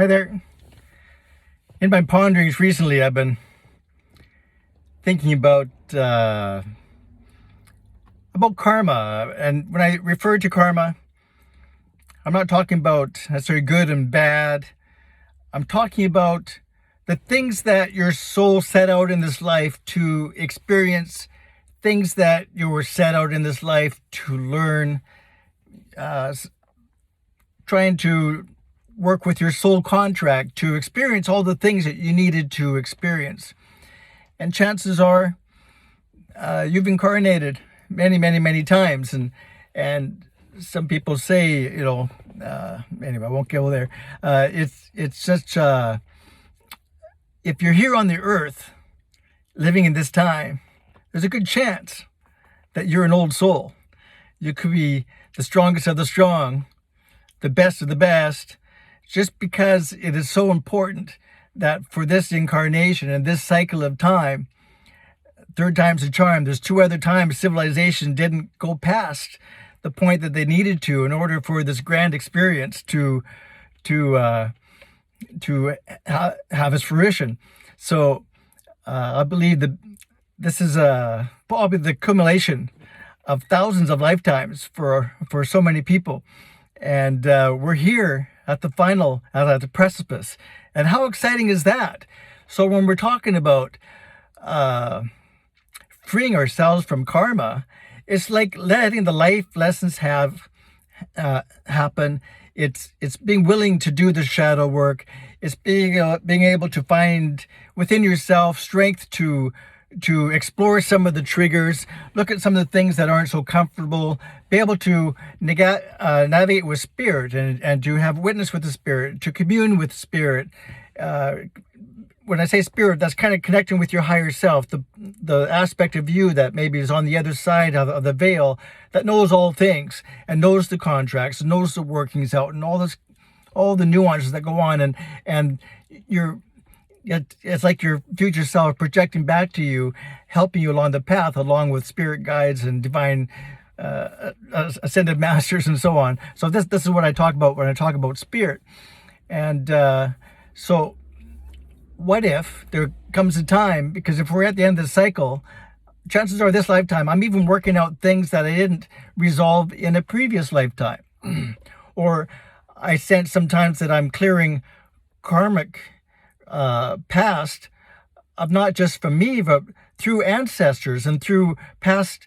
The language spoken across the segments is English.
Hi there. In my ponderings recently, I've been thinking about karma. And when I refer to karma, I'm not talking about necessarily good and bad. I'm talking about the things that your soul set out in this life to experience, things that you were set out in this life to learn, trying to work with your soul contract to experience all the things that you needed to experience. And chances are you've incarnated many times. And some people say, anyway, I won't go there. It's such, if you're here on the earth, living in this time, there's a good chance that you're an old soul. You could be the strongest of the strong, the best of the best, just because it is so important that for this incarnation and this cycle of time, third time's a charm. There's two other times civilization didn't go past the point that they needed to in order for this grand experience to have its fruition. So I believe that this is probably the accumulation of thousands of lifetimes for so many people. And we're here at the final, at the precipice. And how exciting is that? So when we're talking about freeing ourselves from karma, it's like letting the life lessons happen. It's being willing to do the shadow work. It's being able to find within yourself strength to explore some of the triggers, look at some of the things that aren't so comfortable, be able to navigate with spirit and to have witness with the spirit, to commune with spirit. When I say spirit, that's kind of connecting with your higher self, the aspect of you that maybe is on the other side of the veil, that knows all things and knows the contracts, knows the workings out, and all the nuances that go on, and it's like your future self projecting back to you, helping you along the path, along with spirit guides and divine ascended masters and so on. So this is what I talk about when I talk about spirit. And so what if there comes a time, because if we're at the end of the cycle, chances are this lifetime, I'm even working out things that I didn't resolve in a previous lifetime. Or I sense sometimes that I'm clearing karmic past of not just from me, but through ancestors and through past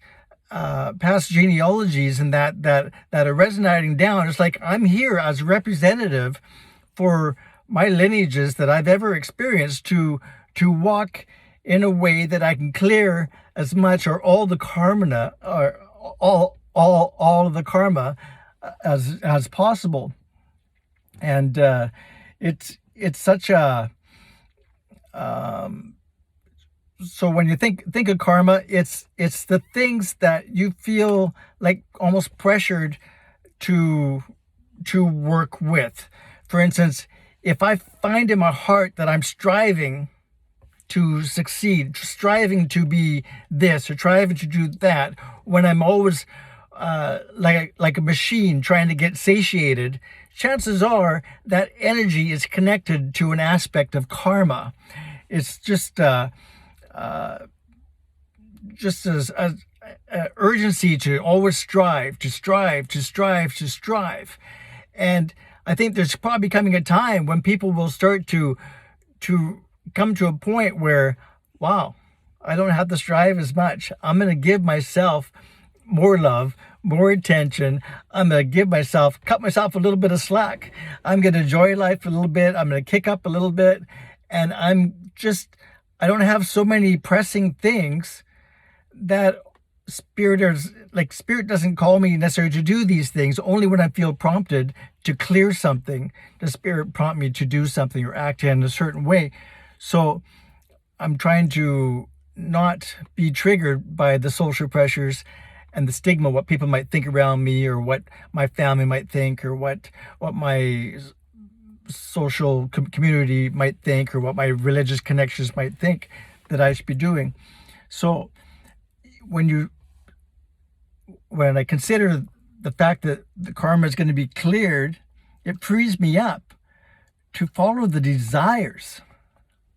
genealogies and that are resonating down. It's like I'm here as representative for my lineages that I've ever experienced to walk in a way that I can clear as much or all the karma or all of the karma as possible. And it's such a so when you think of karma, it's the things that you feel like almost pressured to work with. For instance, if I find in my heart that I'm striving to succeed, striving to be this or striving to do that, when I'm always like a machine trying to get satiated, chances are that energy is connected to an aspect of karma. It's just as urgency to always strive. And I think there's probably coming a time when people will start to come to a point where, wow, I don't have to strive as much. I'm going to give myself more love, more attention. I'm going to cut myself a little bit of slack. I'm going to enjoy life a little bit. I'm going to kick up a little bit. And I don't have so many pressing things that spirit doesn't call me necessarily to do these things. Only when I feel prompted to clear something, does spirit prompt me to do something or act in a certain way. So I'm trying to not be triggered by the social pressures and the stigma, what people might think around me, or what my family might think, or what my social community might think, or what my religious connections might think that I should be doing. So when I consider the fact that the karma is going to be cleared, it frees me up to follow the desires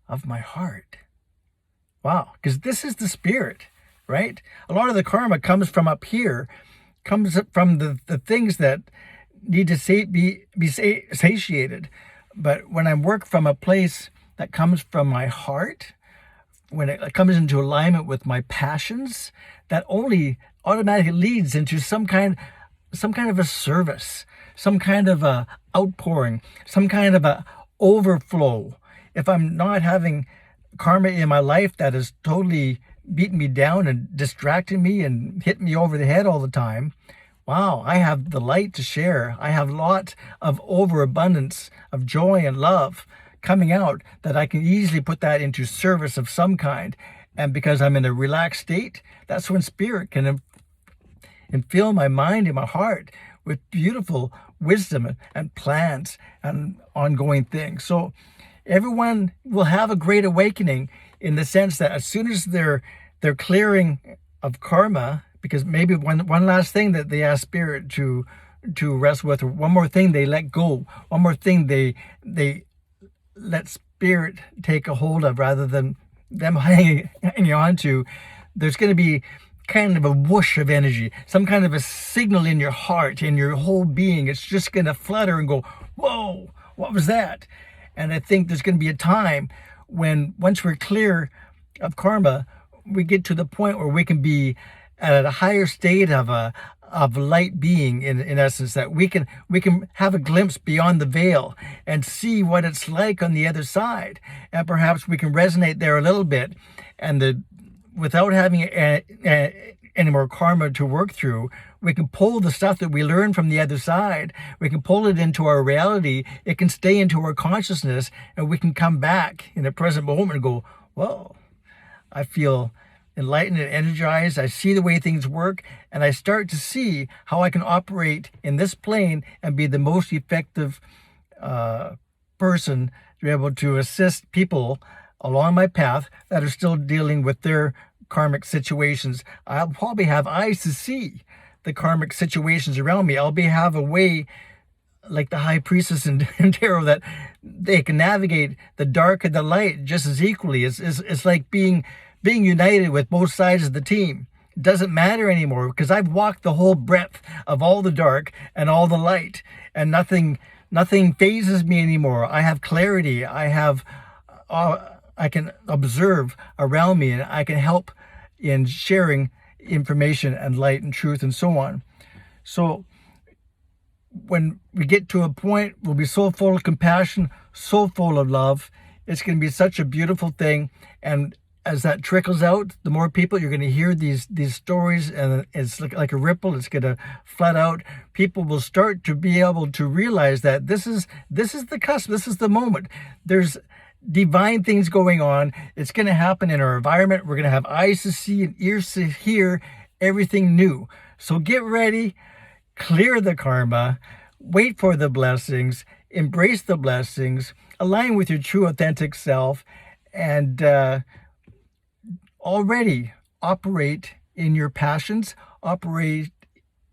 of my heart. Wow, because this is the spirit, right? A lot of the karma comes from up here, comes from the things that need to be satiated. But when I work from a place that comes from my heart, when it comes into alignment with my passions, that only automatically leads into some kind of a service, some kind of a outpouring, some kind of a overflow. If I'm not having karma in my life that is totally beating me down and distracting me and hitting me over the head all the time, wow, I have the light to share. I have lots of overabundance of joy and love coming out that I can easily put that into service of some kind. And because I'm in a relaxed state, that's when spirit can infill my mind and my heart with beautiful wisdom and plans and ongoing things. So everyone will have a great awakening in the sense that as soon as they're clearing of karma, because maybe one last thing that they ask spirit to wrestle with, or one more thing they let go, one more thing they let spirit take a hold of rather than them hanging on to, there's going to be kind of a whoosh of energy, some kind of a signal in your heart, in your whole being. It's just going to flutter and go, whoa, what was that? And I think there's going to be a time when, once we're clear of karma, we get to the point where we can be at a higher state of light being, in essence, that we can have a glimpse beyond the veil and see what it's like on the other side, and perhaps we can resonate there a little bit, and without having any more karma to work through, we can pull the stuff that we learn from the other side, we can pull it into our reality, it can stay into our consciousness, and we can come back in the present moment and go, whoa, I feel enlightened and energized. I see the way things work, and I start to see how I can operate in this plane and be the most effective person to be able to assist people along my path that are still dealing with their karmic situations. I'll probably have eyes to see the karmic situations around me. I'll have a way, like the high priestess in tarot, that they can navigate the dark and the light just as equally. It's like being united with both sides of the team. It doesn't matter anymore because I've walked the whole breadth of all the dark and all the light, and nothing phases me anymore. I have clarity. I can observe around me, and I can help in sharing information and light and truth and so on. So when we get to a point, we'll be so full of compassion, so full of love. It's going to be such a beautiful thing. And as that trickles out, the more people, you're going to hear these stories, and it's like a ripple. It's going to flood out. People will start to be able to realize that this is the cusp. This is the moment. There's divine things going on. It's going to happen in our environment. We're going to have eyes to see and ears to hear everything new. So get ready, clear the karma, wait for the blessings, embrace the blessings, align with your true authentic self, and already operate in your passions, operate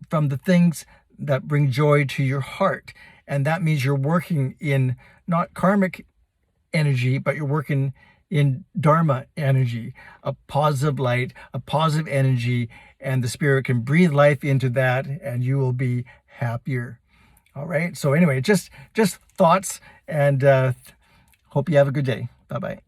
from the things that bring joy to your heart. And that means you're working in not karmic energy, but you're working in dharma energy, a positive light, a positive energy, and the spirit can breathe life into that, and you will be happier. All right. So anyway, just thoughts, and hope you have a good day. Bye-bye.